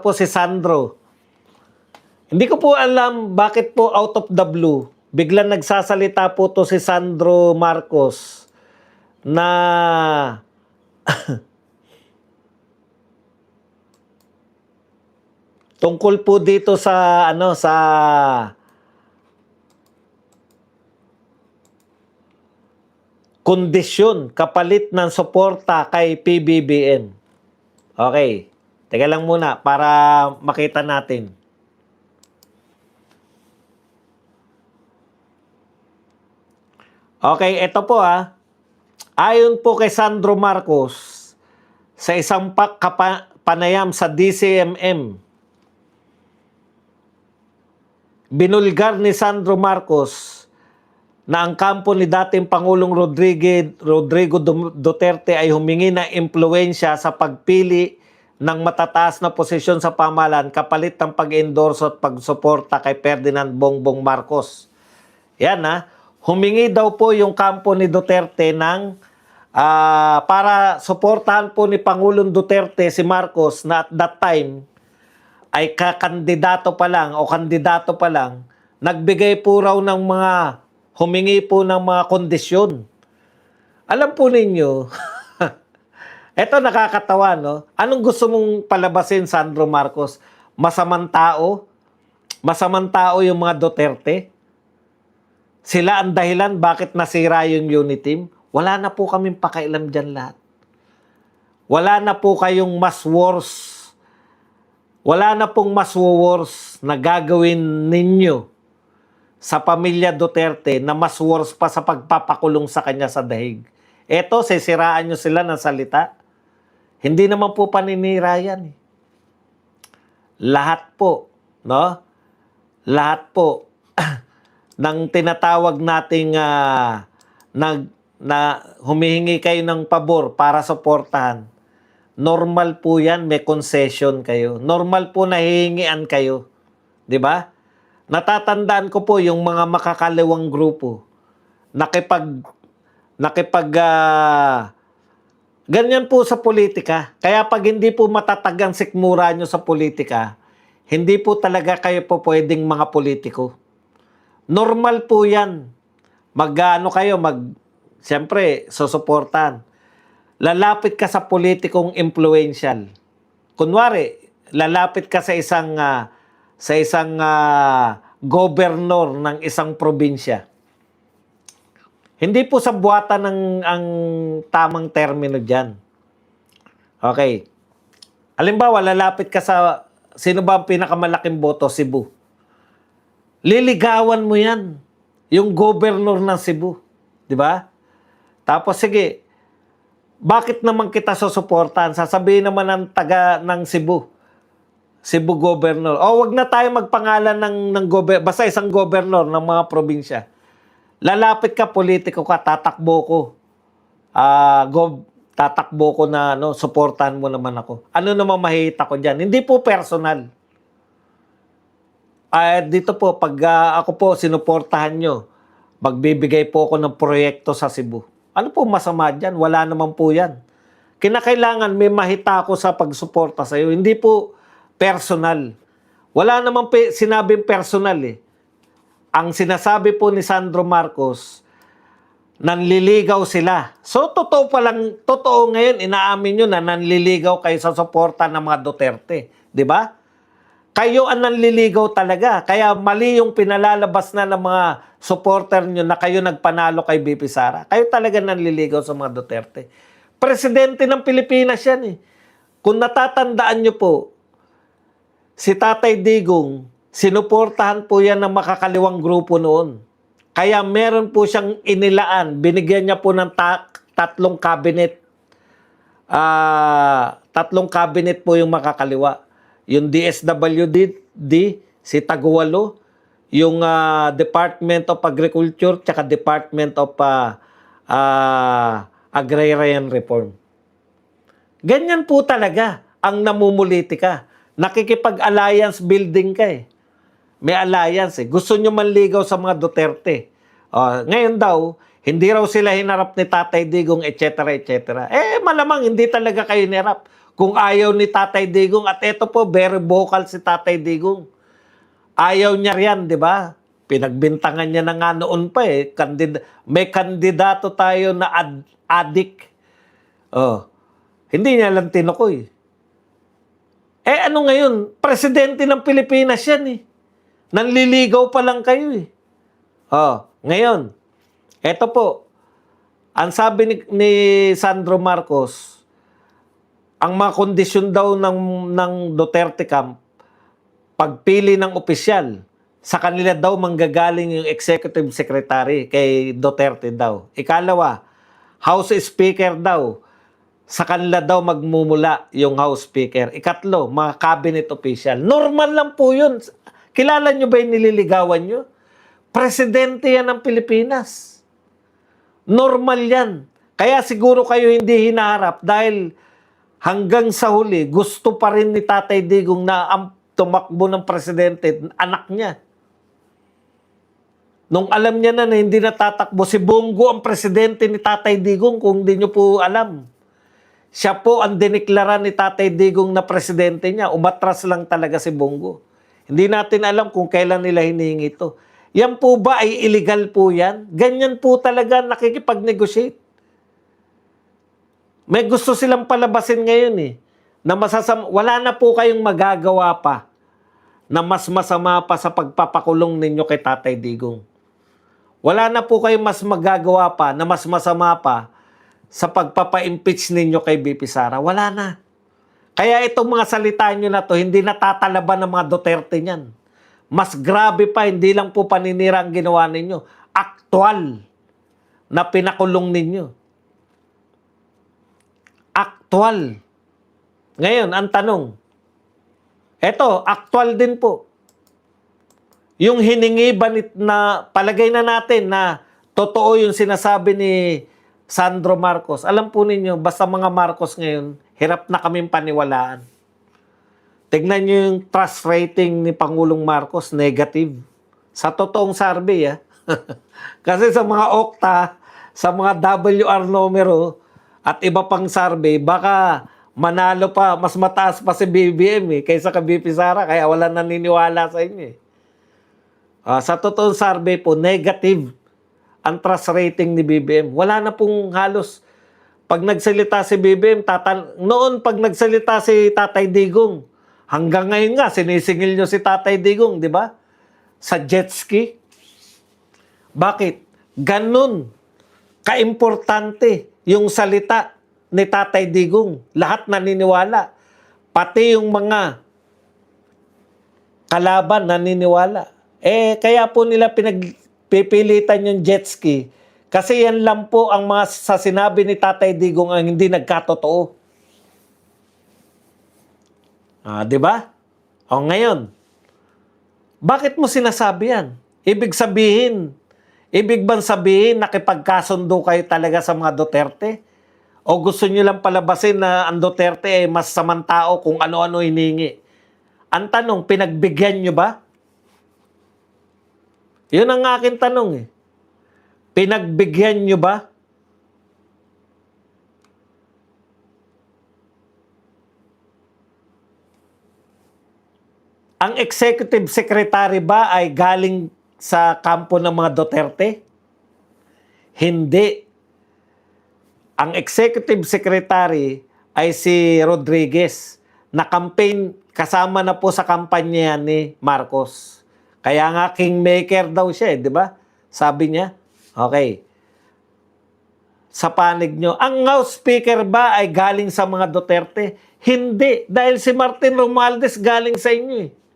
po si Sandro. Hindi ko po alam bakit po out of the blue, biglang nagsasalita po to si Sandro Marcos na tungkol po dito sa sa kondisyon kapalit ng suporta kay PBBM. Okay. Teka lang muna para makita natin. Okay, ito po ayon po kay Sandro Marcos sa isang panayam sa DCMM, binulgar ni Sandro Marcos na ang kampo ni dating Pangulong Rodrigo Duterte ay humingi ng impluwensya sa pagpili ng matataas na posisyon sa pamahalaan kapalit ng pag-endorso at pagsuporta kay Ferdinand Bongbong Marcos. Yan humingi daw po yung kampo ni Duterte ng para suportahan po ni Pangulong Duterte si Marcos na at that time ay kakandidato pa lang o kandidato pa lang, nagbigay po raw ng humingi po ng mga kondisyon. Alam po ninyo, eto nakakatawa, no? Anong gusto mong palabasin, Sandro Marcos? Masamang tao? Masamang tao yung mga Duterte? Sila ang dahilan bakit nasira yung unity team? Wala na po kaming pakialam dyan lahat. Wala na po kayong mas worse. Wala na pong mas worse na gagawin ninyo sa pamilya Duterte na mas worse pa sa pagpapakulong sa kanya sa dahig. Eto, sisiraan nyo sila ng salita. Hindi naman po paninira yan. Lahat po, no? Lahat po ng tinatawag nating na humihingi kayo ng pabor para suportahan. Normal po yan, may concession kayo. Normal po na hihingian kayo. Di ba? Natatandaan ko po yung mga makakaliwang grupo. Ganyan po sa politika. Kaya pag hindi po matatag ang sikmura nyo sa politika, hindi po talaga kayo po pwedeng mga politiko. Normal po yan. Siyempre, susuportan. Lalapit ka sa politikong influential. Kunwari, lalapit ka sa isang governor ng isang probinsya. Hindi po sa buwatan ang tamang termino dyan. Okay. Halimbawa, lalapit ka sa sino ba ang pinakamalaking boto? Cebu. Liligawan mo yan. Yung governor ng Cebu. Di ba? Tapos sige, bakit naman kita susuportahan? Sasabihin naman ng taga ng Cebu governor. O wag na tayo magpangalan ng basta isang governor ng mga probinsya. Lalapit ka, politiko ka, tatakbo ko. Tatakbo ko na suportahan mo naman ako. Ano naman mahihita ko diyan? Hindi po personal. Dito po, pag ako po sinuportahan nyo, magbibigay po ako ng proyekto sa Cebu. Ano po masama dyan? Wala naman po yan. Kinakailangan may mahita ako sa pagsuporta sa iyo. Hindi po personal. Wala naman sinabing personal Ang sinasabi po ni Sandro Marcos, nanliligaw sila. So, totoo ngayon, inaamin nyo na nanliligaw kayo sa suporta ng mga Duterte. Di ba? Kayo ang nanliligaw talaga. Kaya mali yung pinalalabas na ng mga supporter nyo na kayo nagpanalo kay BP Sara. Kayo talaga nanliligaw sa mga Duterte. Presidente ng Pilipinas yan Kung natatandaan nyo po, si Tatay Digong, sinuportahan po yan ng makakaliwang grupo noon. Kaya meron po siyang inilaan. Binigyan niya po ng tatlong cabinet. Tatlong cabinet po yung makakaliwa. Yung DSWD, si Tagualo, yung Department of Agriculture, tsaka Department of Agrarian Reform. Ganyan po talaga ang namumulitika. Nakikipag-alliance building ka May alliance Gusto nyo manligaw sa mga Duterte. Ngayon daw, hindi raw sila hinarap ni Tatay Digong, etc. etc. Malamang hindi talaga kayo hinarap. kung ayaw ni Tatay Digong. At ito po, very vocal si Tatay Digong. Ayaw niya riyan, di ba? Pinagbintangan niya na nga noon pa eh. May kandidato tayo na adik. Oh, hindi niya lang tinukoy. Eh ano ngayon? Presidente ng Pilipinas yan eh. Nanliligaw pa lang kayo eh. Oh, ngayon, eto po, ang sabi ni Sandro Marcos, ang mga kondisyon daw ng Duterte camp, pagpili ng opisyal, sa kanila daw manggagaling yung executive secretary kay Duterte daw. Ikalawa, House Speaker daw, sa kanila daw magmumula yung House Speaker. Ikatlo, mga cabinet official. Normal lang po yun. Kilala nyo ba yung nililigawan nyo? Presidente yan ng Pilipinas. Normal yan. Kaya siguro kayo hindi hinaharap dahil hanggang sa huli, gusto pa rin ni Tatay Digong na tumakbo ng presidente, anak niya. Nung alam niya na hindi natatakbo, si Bongo ang presidente ni Tatay Digong, kung hindi nyo po alam. Siya po ang diniklara ni Tatay Digong na presidente niya. Umatras lang talaga si Bongo. Hindi natin alam kung kailan nila hinihingi ito. Yan po ba ay illegal po yan? Ganyan po talaga nakikipag-negotiate. May gusto silang palabasin ngayon eh. Na wala na po kayong magagawa pa na mas masama pa sa pagpapakulong ninyo kay Tatay Digong. Wala na po kayong mas magagawa pa na mas masama pa sa pagpapa-impeach ninyo kay BP Sara. Wala na. Kaya itong mga salita nyo na to, hindi natatalaban ng mga Duterte niyan. Mas grabe pa, hindi lang po paninira ang ginawa ninyo. Aktual na pinakulong ninyo. Aktual. Ngayon, ang tanong, eto, aktual din po. Yung hiningi ba na palagay na natin na totoo yung sinasabi ni Sandro Marcos. Alam po ninyo, basta mga Marcos ngayon, hirap na kaming paniwalaan. Tignan nyo yung trust rating ni Pangulong Marcos, negative. Sa totoong survey, Kasi sa mga Okta, sa mga WR numero, at iba pang survey, baka manalo pa, mas mataas pa si BBM kaysa ka BP Sara, kaya wala naniniwala sa inyo sa totoong survey po, negative ang trust rating ni BBM. Wala na pong halos. Pag nagsalita si BBM, noon pag nagsalita si Tatay Digong, hanggang ngayon nga, sinisingil nyo si Tatay Digong, di ba? Sa jet ski. Bakit? Ganun kaimportante yung salita ni Tatay Digong. Lahat naniniwala. Pati yung mga kalaban naniniwala. Kaya po nila pinagpipilitan yung jet ski. Kasi yan lang po ang mga sa sinabi ni Tatay Digong ang hindi nagkatotoo. Di ba? Ngayon, bakit mo sinasabi yan? Ibig bang sabihin nakipagkasundo kayo talaga sa mga Duterte? O gusto nyo lang palabasin na ang Duterte ay mas samang tao kung ano-ano hiningi? Ang tanong, pinagbigyan nyo ba? Yun ang aking tanong Pinagbigyan nyo ba? Ang executive secretary ba ay galing sa kampo ng mga Duterte? Hindi. Ang executive secretary ay si Rodriguez na campaign kasama na po sa kampanya ni Marcos. Kaya nga kingmaker daw siya, di ba? Sabi niya. Okay. Sa panig nyo, ang House Speaker ba ay galing sa mga Duterte? Hindi. Dahil si Martin Romualdez galing sa inyo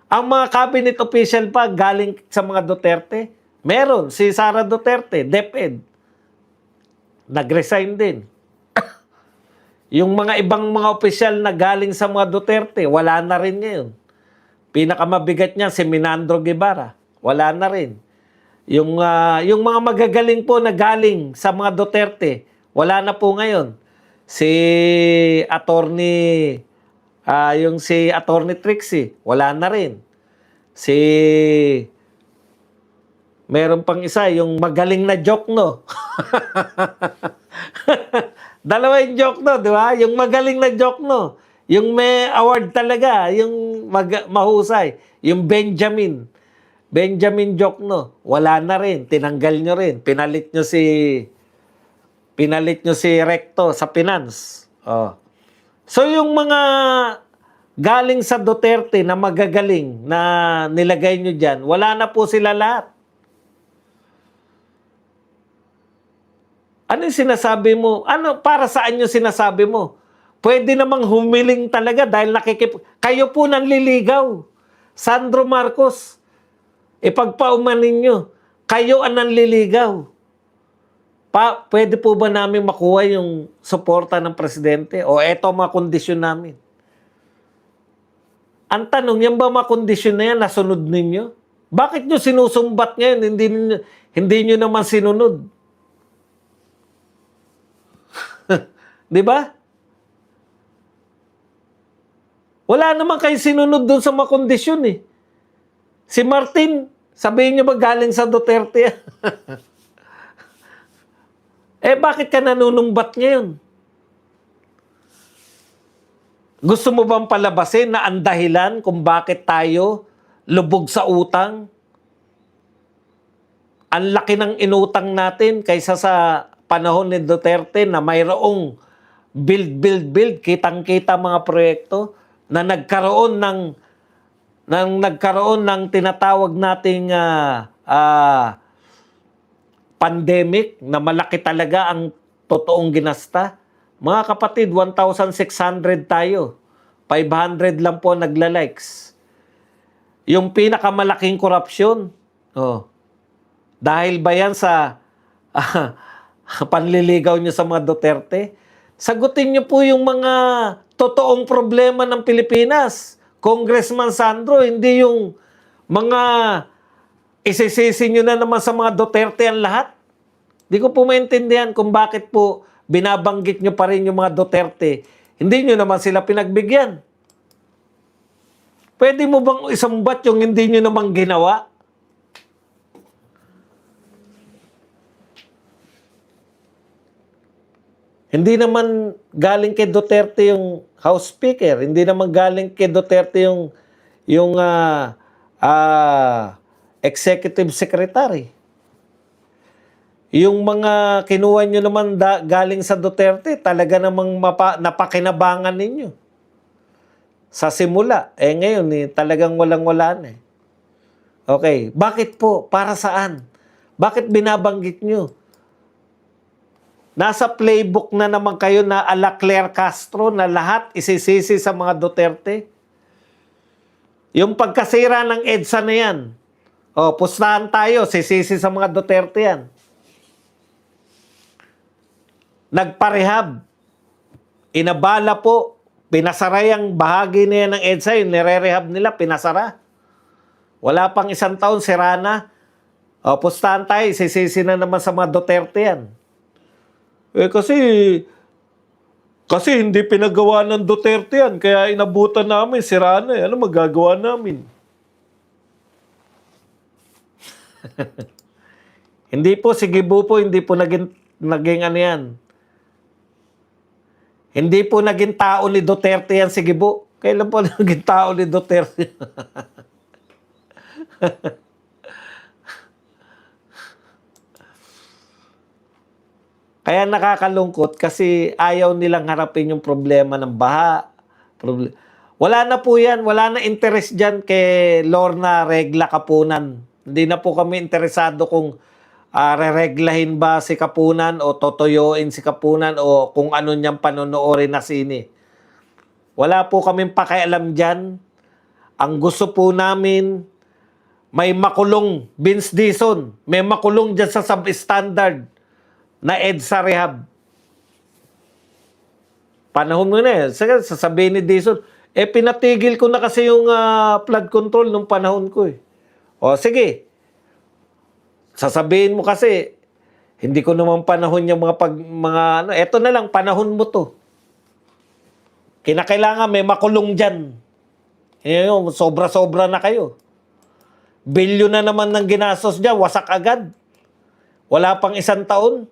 Ang mga cabinet official pa galing sa mga Duterte? Meron. Si Sara Duterte, DepEd. Nag-resign din. Yung mga ibang mga opisyal na galing sa mga Duterte, wala na rin ngayon. Pinakamabigat niya, si Minandro Guevara. Wala na rin. Yung mga magagaling po na galing sa mga Duterte, wala na po ngayon. Si Attorney Trixie, wala na rin. Meron pang isa, yung magaling na joke, no? Dalawa yung joke no, di ba? Yung magaling na joke no. Yung may award talaga, yung mahusay. Yung Benjamin. Benjamin joke no. Wala na rin. Tinanggal nyo rin. Pinalit nyo si Recto sa finance. Oh. So yung mga galing sa Duterte na magagaling na nilagay nyo dyan, wala na po sila lahat. Ano yung sinasabi mo? Ano, para saan yung sinasabi mo? Pwede namang humiling talaga dahil kayo po nanliligaw. Sandro Marcos, ipagpaumanin nyo. Kayo ang nanliligaw. Pwede po ba namin makuha yung suporta ng presidente? O eto mga kondisyon namin. Ang tanong, yan ba mga kondisyon na yan, nasunod ninyo? Bakit nyo sinusumbat ngayon? Hindi nyo naman sinunod. Di ba? Wala naman kayo sinunod doon sa mga kondisyon eh. Si Martin, sabihin nyo ba galing sa Duterte? Bakit ka nanunumbat ngayon? Gusto mo bang palabasin na ang dahilan kung bakit tayo lubog sa utang? Ang laki ng inutang natin kaysa sa panahon ni Duterte na mayroong build, kitang-kita mga proyekto na nagkaroon ng tinatawag nating pandemic na malaki talaga ang totoong ginasta. Mga kapatid, 1,600 tayo. 500 lang po nagla-likes. Yung pinakamalaking korupsyon. Dahil ba yan sa panliligaw nyo sa mga Duterte? Sagutin nyo po yung mga totoong problema ng Pilipinas. Congressman Sandro, hindi yung mga isisisi nyo na naman sa mga Duterte ang lahat. Hindi ko po maintindihan kung bakit po binabanggit nyo pa rin yung mga Duterte. Hindi nyo naman sila pinagbigyan. Pwede mo bang isumbat yung hindi nyo naman ginawa? Hindi naman galing kay Duterte yung House Speaker. Hindi naman galing kay Duterte yung Executive Secretary. Yung mga kinuha nyo naman galing sa Duterte, talaga namang napakinabangan ninyo. Sa simula. Ngayon, talagang walang-wala na. Okay. Bakit po? Para saan? Bakit binabanggit nyo? Nasa playbook na naman kayo na ala Claire Castro na lahat isisisi sa mga Duterte. Yung pagkasira ng EDSA na yan, pustahan tayo, sisisi sa mga Duterte yan. Nagparehab. Inabala po, pinasara yung bahagi na yan ng EDSA, yung nire-rehab nila, pinasara. Wala pang 1 taon, sira na. Pustahan tayo, sisisi na naman sa mga Duterte yan. Kasi hindi pinagawa ng Duterte yan. Kaya inabutan namin, sira na. Ano magagawa namin? Hindi po, si Gibo po, hindi po naging ano yan. Hindi po naging tao ni Duterte yan si Gibo. Kailan po naging tao ni Duterte? Kaya nakakalungkot kasi ayaw nilang harapin yung problema ng baha. Wala na po yan. Wala na interest dyan kay Lorna Regla Kapunan. Hindi na po kami interesado kung rereglahin ba si Kapunan o totoyoin si Kapunan o kung ano niyang panonoorin na sine. Wala po kaming pakialam dyan. Ang gusto po namin, may makulong Vince Dizon. May makulong dyan sa substandard na EDSA rehab. Panahon mo na eh. Sasabihin ni Dizon, pinatigil ko na kasi yung flood control nung panahon ko eh. Sige. Sasabihin mo kasi, hindi ko naman panahon yung eto na lang, panahon mo to. Kinakailangan may makulong dyan. Sobra-sobra na kayo. Bilyon na naman ng ginastos dyan, wasak agad. Wala pang 1 taon.